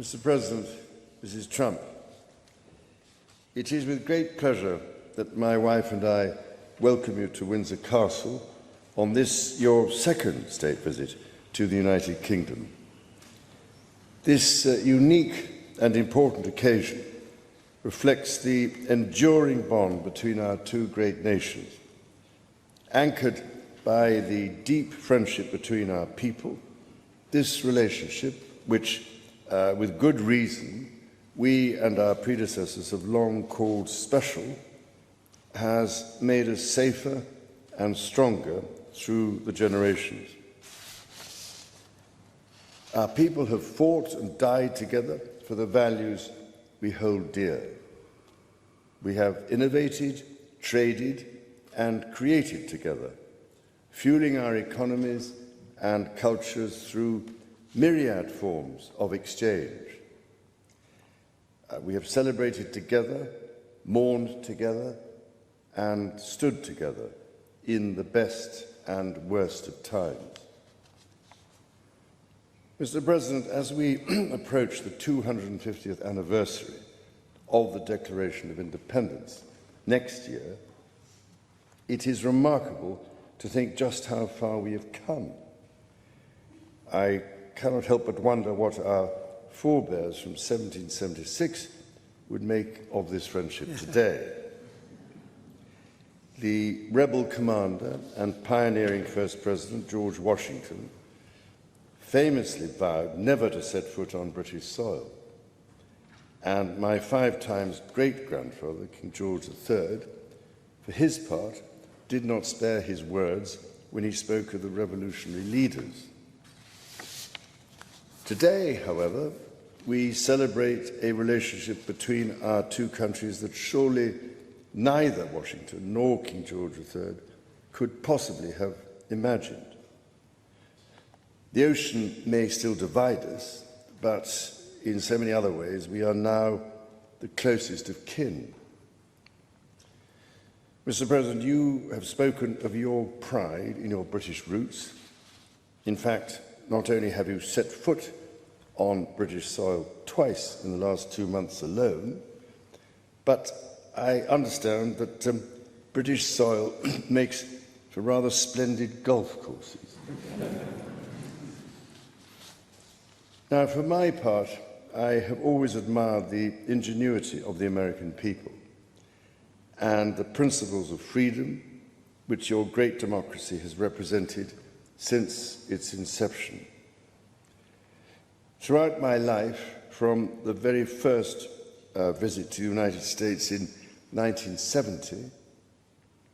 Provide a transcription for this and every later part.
Mr. President, Mrs. Trump, it is with great pleasure that my wife and I welcome you to Windsor Castle on this, your second state visit to the United Kingdom. This unique and important occasion reflects the enduring bond between our two great nations, anchored by the deep friendship between our people. This relationship, which, with good reason, we and our predecessors have long called special, has made us safer and stronger through the generations. Our people have fought and died together for the values we hold dear. We have innovated, traded, and created together, fueling our economies and cultures through myriad forms of exchange. We have celebrated together, mourned together, and stood together in the best and worst of times. Mr. President, as we approach the 250th anniversary of the Declaration of Independence next year, it is remarkable to think just how far we have come. I cannot help but wonder what our forebears from 1776 would make of this friendship today. The rebel commander and pioneering First President George Washington famously vowed never to set foot on British soil. And my 5 times great-grandfather, King George III, for his part, did not spare his words when he spoke of the revolutionary leaders. Today, however, we celebrate a relationship between our two countries that surely neither Washington nor King George III could possibly have imagined. The ocean may still divide us, but in so many other ways, we are now the closest of kin. Mr. President, you have spoken of your pride in your British roots. In fact, not only have you set foot on British soil twice in the last 2 months alone, but I understand that British soil makes for rather splendid golf courses. Now, for my part, I have always admired the ingenuity of the American people and the principles of freedom which your great democracy has represented since its inception. Throughout my life, from the very first visit to the United States in 1970,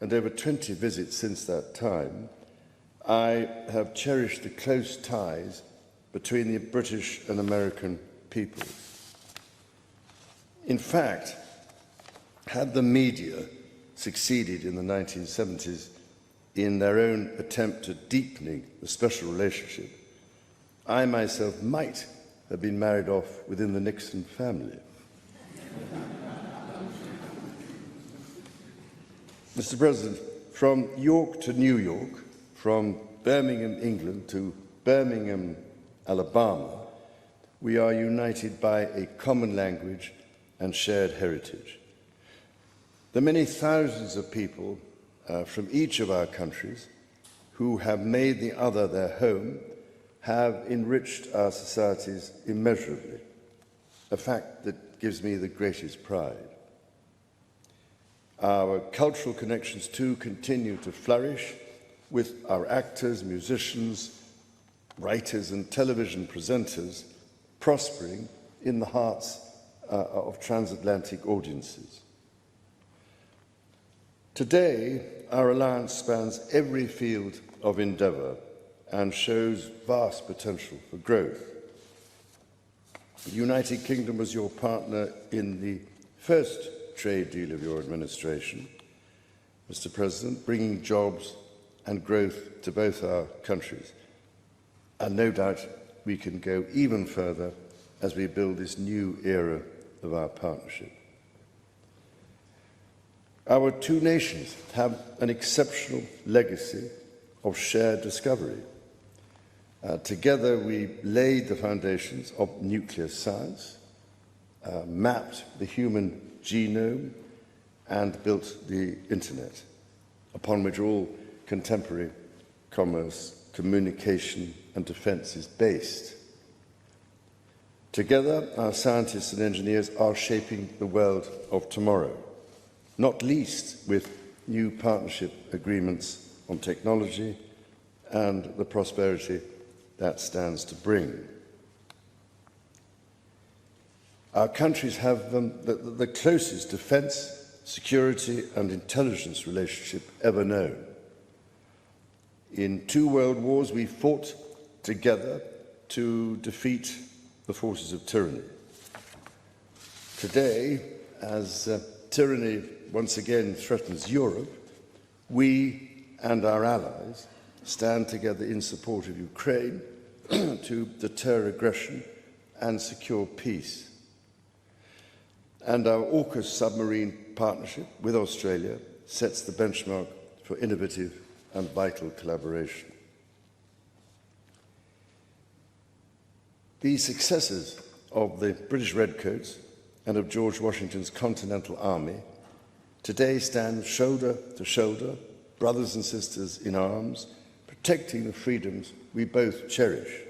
and over 20 visits since that time, I have cherished the close ties between the British and American peoples. In fact, had the media succeeded in the 1970s in their own attempt at deepening the special relationship, I myself might have been married off within the Nixon family. Mr. President, from York to New York, from Birmingham, England to Birmingham, Alabama, we are united by a common language and shared heritage. The many thousands of people from each of our countries who have made the other their home have enriched our societies immeasurably, a fact that gives me the greatest pride. Our cultural connections, too, continue to flourish, with our actors, musicians, writers and television presenters prospering in the hearts of transatlantic audiences. Today, our alliance spans every field of endeavour and shows vast potential for growth. The United Kingdom was your partner in the first trade deal of your administration, Mr. President, bringing jobs and growth to both our countries. And no doubt we can go even further as we build this new era of our partnership. Our two nations have an exceptional legacy of shared discovery. Together, we laid the foundations of nuclear science, mapped the human genome, and built the internet, upon which all contemporary commerce, communication, and defense is based. Together, our scientists and engineers are shaping the world of tomorrow, not least with new partnership agreements on technology and the prosperity that stands to bring. Our countries have the closest defence, security and intelligence relationship ever known. In 2 world wars, we fought together to defeat the forces of tyranny. Today, as tyranny once again threatens Europe, we and our allies stand together in support of Ukraine to deter aggression and secure peace. And our AUKUS submarine partnership with Australia sets the benchmark for innovative and vital collaboration. The successes of the British Redcoats and of George Washington's Continental Army today stand shoulder to shoulder, brothers and sisters in arms, protecting the freedoms we both cherish.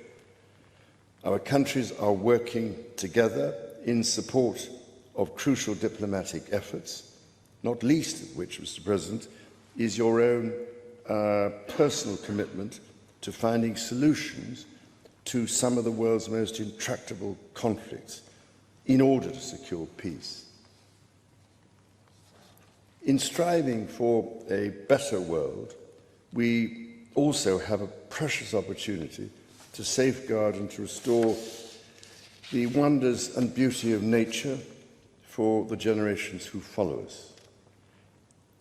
Our countries are working together in support of crucial diplomatic efforts, not least of which, Mr. President, is your own personal commitment to finding solutions to some of the world's most intractable conflicts in order to secure peace. In striving for a better world, we also have a precious opportunity to safeguard and to restore the wonders and beauty of nature for the generations who follow us.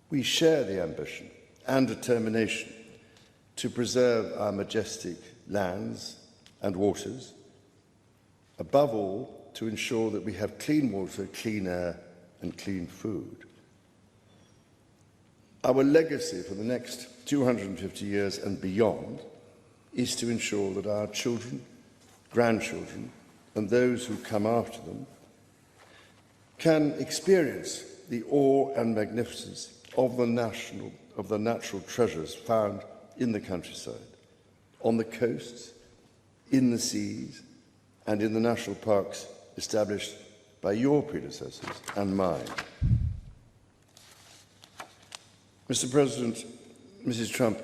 We share the ambition and determination to preserve our majestic lands and waters, above all, to ensure that we have clean water, clean air, and clean food. Our legacy for the next 250 years and beyond is to ensure that our children, grandchildren, and those who come after them can experience the awe and magnificence of the natural treasures found in the countryside, on the coasts, in the seas, and in the national parks established by your predecessors and mine. Mr. President, Mrs. Trump,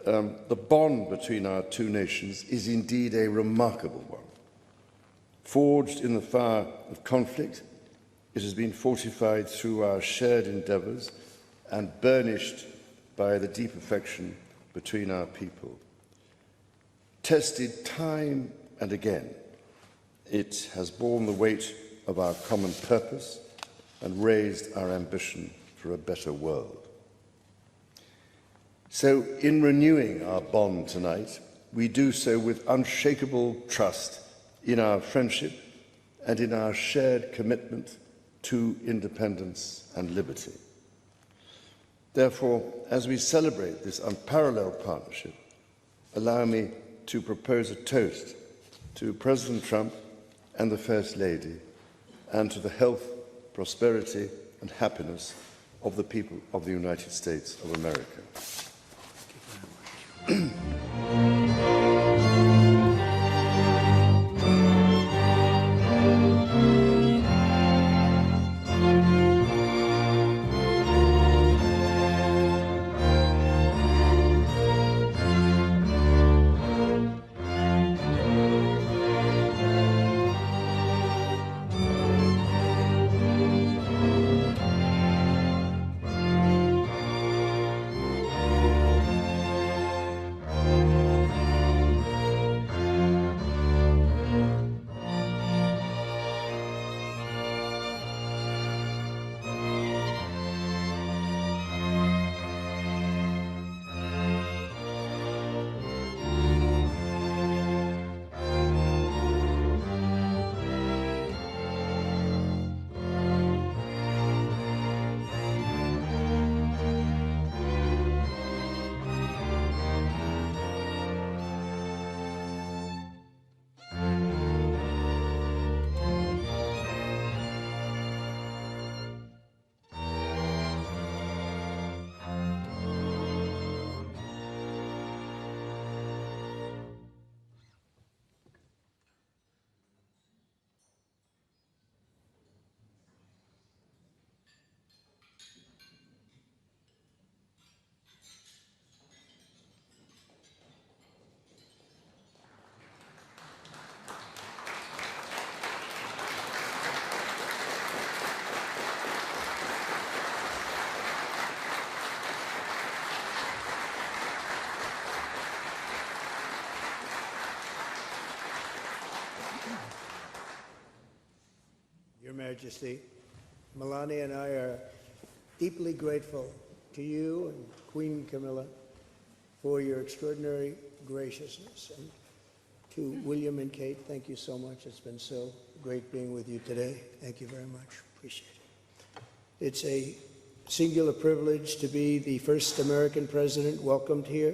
the bond between our 2 nations is indeed a remarkable one. Forged in the fire of conflict, it has been fortified through our shared endeavours and burnished by the deep affection between our people. Tested time and again, it has borne the weight of our common purpose and raised our ambition for a better world. So, in renewing our bond tonight, we do so with unshakable trust in our friendship and in our shared commitment to independence and liberty. Therefore, as we celebrate this unparalleled partnership, allow me to propose a toast to President Trump and the First Lady, and to the health, prosperity and happiness of the people of the United States of America. Majesty. Melania and I are deeply grateful to you and Queen Camilla for your extraordinary graciousness. And to William and Kate, thank you so much. It's been so great being with you today. Thank you very much. Appreciate it. It's a singular privilege to be the first American president welcomed here.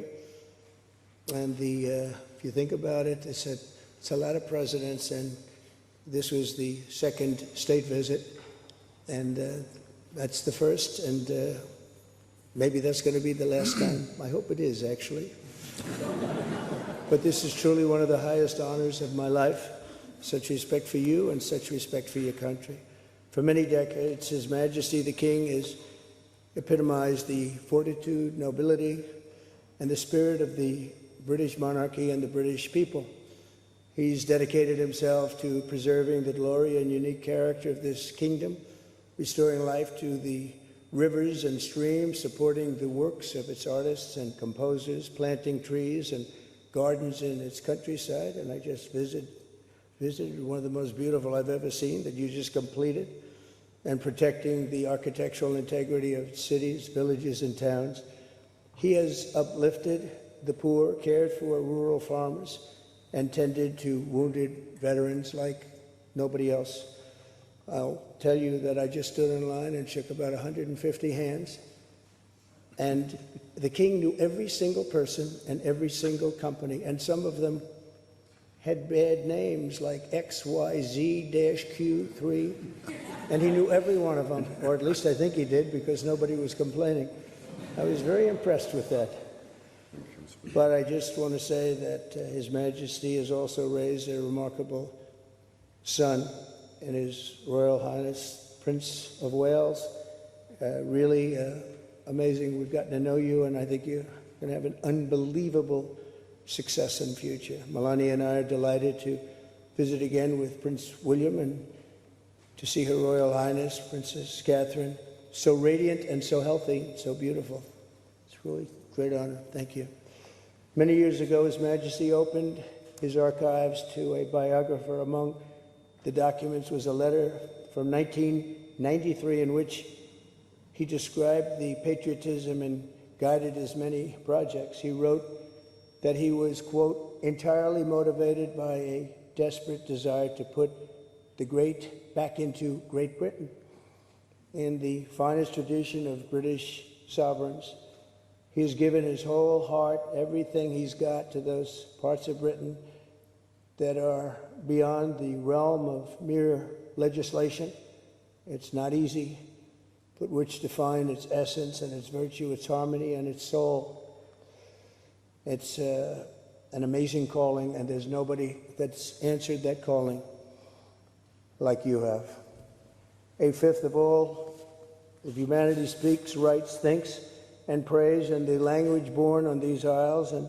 And if you think about it, it's a lot of presidents, and this was the second state visit, and that's the first, and maybe that's going to be the last time. I hope it is, actually. But this is truly one of the highest honors of my life. Such respect for you and such respect for your country. For many decades, His Majesty the King has epitomized the fortitude, nobility, and the spirit of the British monarchy and the British people. He's dedicated himself to preserving the glory and unique character of this kingdom, restoring life to the rivers and streams, supporting the works of its artists and composers, planting trees and gardens in its countryside. And I just visited one of the most beautiful I've ever seen that you just completed, and protecting the architectural integrity of cities, villages, and towns. He has uplifted the poor, cared for rural farmers, and tended to wounded veterans like nobody else. I'll tell you that I just stood in line and shook about 150 hands, and the King knew every single person and every single company, and some of them had bad names like XYZ-Q3, and he knew every one of them, or at least I think he did, because nobody was complaining. I was very impressed with that. But I just want to say that His Majesty has also raised a remarkable son in His Royal Highness Prince of Wales. Really amazing. We've gotten to know you, and I think you're going to have an unbelievable success in the future. Melania and I are delighted to visit again with Prince William and to see Her Royal Highness Princess Catherine, so radiant and so healthy, so beautiful. It's really a great honor. Thank you. Many years ago, His Majesty opened his archives to a biographer. Among the documents was a letter from 1993 in which he described the patriotism and guided his many projects. He wrote that he was, quote, entirely motivated by a desperate desire to put the great back into Great Britain. In the finest tradition of British sovereigns, he's given his whole heart, everything he's got, to those parts of Britain that are beyond the realm of mere legislation. It's not easy, but which define its essence and its virtue, its harmony and its soul. It's an amazing calling, and there's nobody that's answered that calling like you have. A fifth of all of humanity speaks, writes, thinks, and prays in the language born on these isles and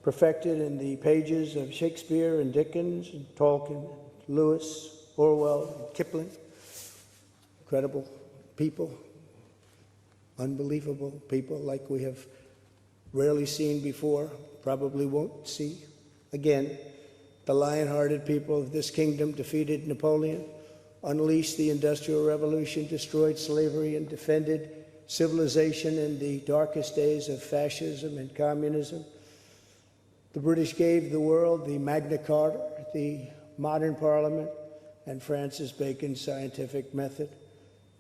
perfected in the pages of Shakespeare and Dickens and Tolkien, Lewis, Orwell, and Kipling. Incredible people, unbelievable people like we have rarely seen before, probably won't see again. The lion-hearted people of this kingdom defeated Napoleon, unleashed the Industrial Revolution, destroyed slavery, and defended civilization in the darkest days of fascism and communism. The British gave the world the Magna Carta, the modern parliament, and Francis Bacon's scientific method.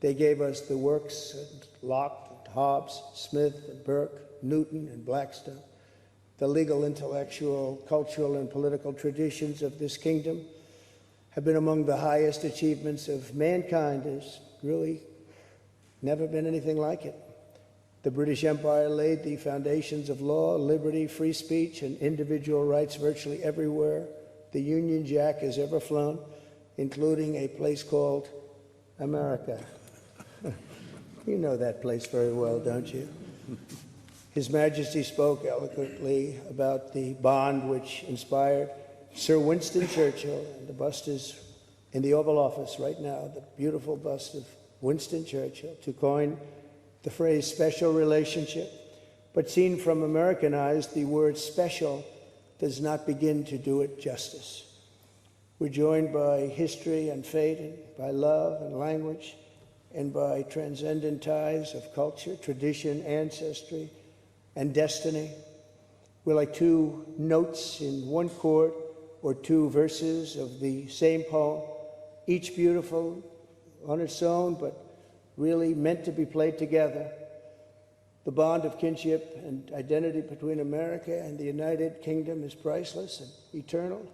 They gave us the works of Locke, Hobbes, Smith, and Burke, Newton, and Blackstone. The legal, intellectual, cultural, and political traditions of this kingdom have been among the highest achievements of mankind. There's really never been anything like it. The British Empire laid the foundations of law, liberty, free speech, and individual rights virtually everywhere the Union Jack has ever flown, including a place called America. You know that place very well, don't you? His Majesty spoke eloquently about the bond which inspired Sir Winston Churchill, and the bust is in the Oval Office right now, the beautiful bust of Winston Churchill, to coin the phrase special relationship. But seen from American eyes, the word special does not begin to do it justice. We're joined by history and fate, and by love and language, and by transcendent ties of culture, tradition, ancestry, and destiny. We're like two notes in one chord, or two verses of the same poem, each beautiful on its own, but really meant to be played together. The bond of kinship and identity between America and the United Kingdom is priceless and eternal.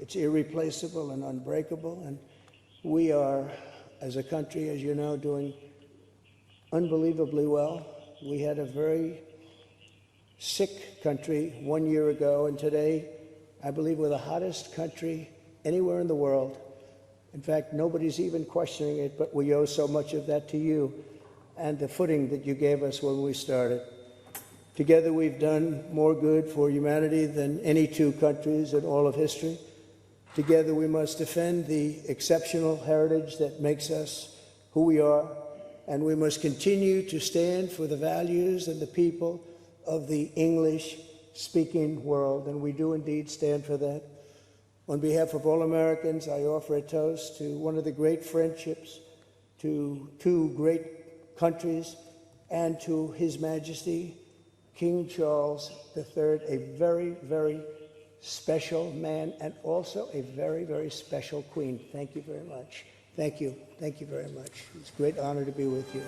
It's irreplaceable and unbreakable, and we are, as a country, as you know, doing unbelievably well. We had a very sick country 1 year ago, and today, I believe we're the hottest country anywhere in the world. In fact, nobody's even questioning it, but we owe so much of that to you and the footing that you gave us when we started. Together, we've done more good for humanity than any two countries in all of history. Together, we must defend the exceptional heritage that makes us who we are, and we must continue to stand for the values and the people of the English-speaking world, and we do indeed stand for that. On behalf of all Americans, I offer a toast to one of the great friendships, to two great countries, and to His Majesty, King Charles III, a very, very special man, and also a very, very special queen. Thank you very much. Thank you. Thank you very much. It's a great honor to be with you.